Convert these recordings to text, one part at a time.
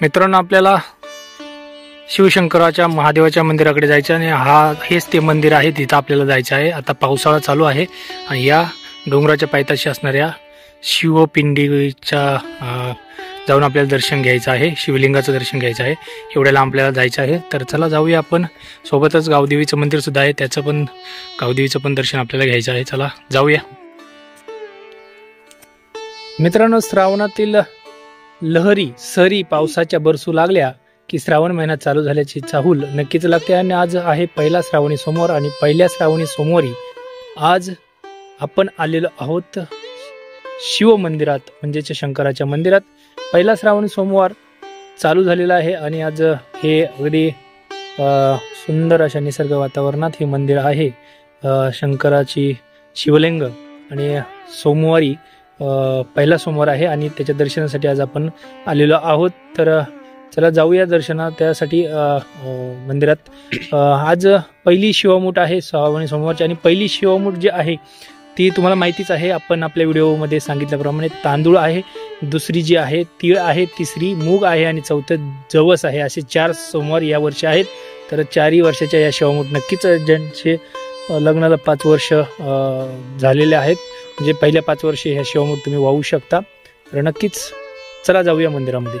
मित्रांनो, आपल्याला शिवशंकराच्या महादेवाच्या मंदिराकडे जायचं आणि हेच ते मंदिर आहे, तिथं आपल्याला जायचं आहे। आता पावसाळा चालू आहे आणि या डोंगराच्या पायथ्याशी असणाऱ्या शिवपिंडीच्या जाऊन आपल्याला दर्शन घ्यायचं आहे, शिवलिंगाचं दर्शन घ्यायचं आहे। एवढ्याला आपल्याला जायचं आहे, तर चला जाऊया आपण। सोबतच गावदेवीचं मंदिर सुद्धा आहे, गावदेवीचं पण दर्शन आपल्याला घ्यायचं आहे। चला जाऊया मित्रांनो। श्रावणातील लहरी सरी पावसाच्या बरसू लागल्या की श्रावण महिना चालू झाल्याची चाहूल नक्कीच लागते। आणि आज आहे पहिला श्रावणी सोमवार आणि पहिल्या श्रावणी सोमवारी आज आपण आलेलो आहोत शिव मंदिरात, म्हणजेच शंकराच्या मंदिरात। पहिला श्रावणी सोमवार चालू झालेला आहे आणि आज हे अगदी सुंदर अशा निसर्ग वातावरणात हे मंदिर आहे, शंकराची शिवलिंग। आणि सोमवारी पहिला सोमवार आहे आणि त्याच्या दर्शनासाठी आज आपण आलेलो आहोत। तर चला जाऊया दर्शना त्यासाठी मंदिरात। आज पहिली शिवमूठ आहे श्रावणी सोमवारची आणि पहिली शिवमूठ जी आहे ती तुम्हाला माहितीच आहे, आपण आपल्या व्हिडिओमध्ये सांगितल्याप्रमाणे तांदूळ आहे, दुसरी जी आहे तीळ आहे, तिसरी मूग आहे आणि चौथं जवस आहे। असे 4 सोमवार या वर्षी आहेत। तर 4ही वर्षाच्या या शिवमूठ नक्कीच ज्यांचे लग्नाला 5 वर्ष झालेले आहेत, म्हणजे पहिल्या 5 वर्षे ह्या शिवमूठ तुम्ही वाहू शकता। तर नक्कीच चला जाऊया मंदिरामध्ये।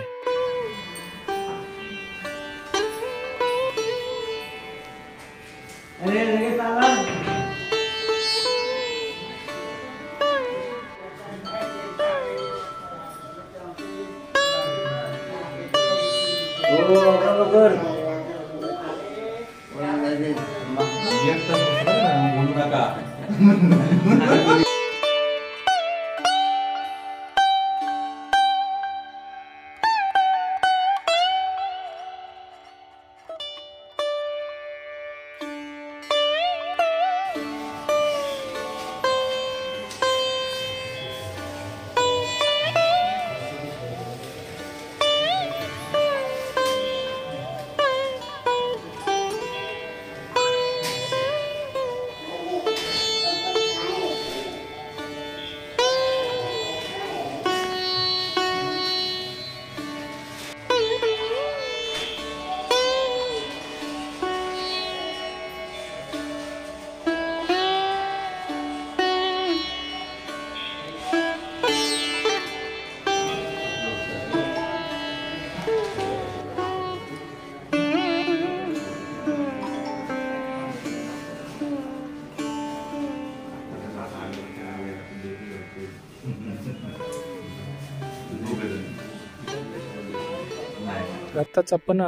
आत्ताच आपण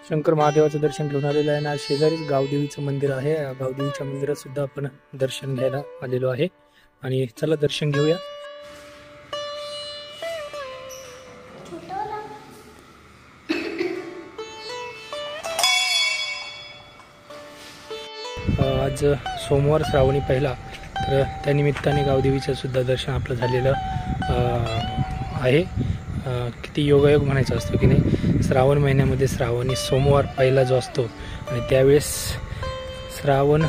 शंकर महादेवाचं दर्शन घेऊन आलेलं आहे आणि शेजारीच गावदेवीचं मंदिर आहे। गावदेवीच्या मंदिरात सुद्धा आपण दर्शन घ्यायला आलेलो आहे आणि चला दर्शन घेऊया। आज सोमवार श्रावणी पहिला, तर त्यानिमित्ताने गावदेवीचं सुद्धा दर्शन आपलं झालेलं आहे। किती योगायोग म्हणायचं असतो की नाही, श्रावण महिन्यामध्ये श्रावणी सोमवार पहिला जो असतो आणि त्यावेळेस श्रावण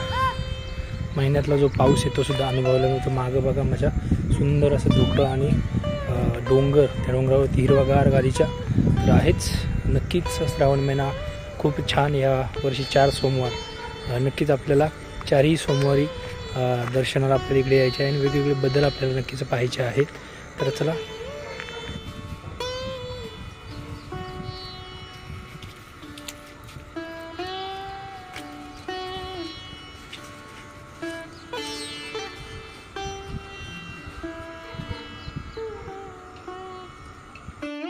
महिन्यातला जो पाऊस येतो सुद्धा अनुभवला जातो। मागं बघा माझ्या सुंदर असं धुकं आणि डोंगर, त्या डोंगरावरती हिरवागार गालीच्या तर आहेच। नक्कीच श्रावण महिना खूप छान, या वर्षी 4 सोमवार नक्कीच आपल्याला 4ही सोमवारी दर्शनाला आपल्या इकडे यायचे आहे आणि वेगवेगळे बदल आपल्याला नक्कीच पाहायचे आहेत। तर चला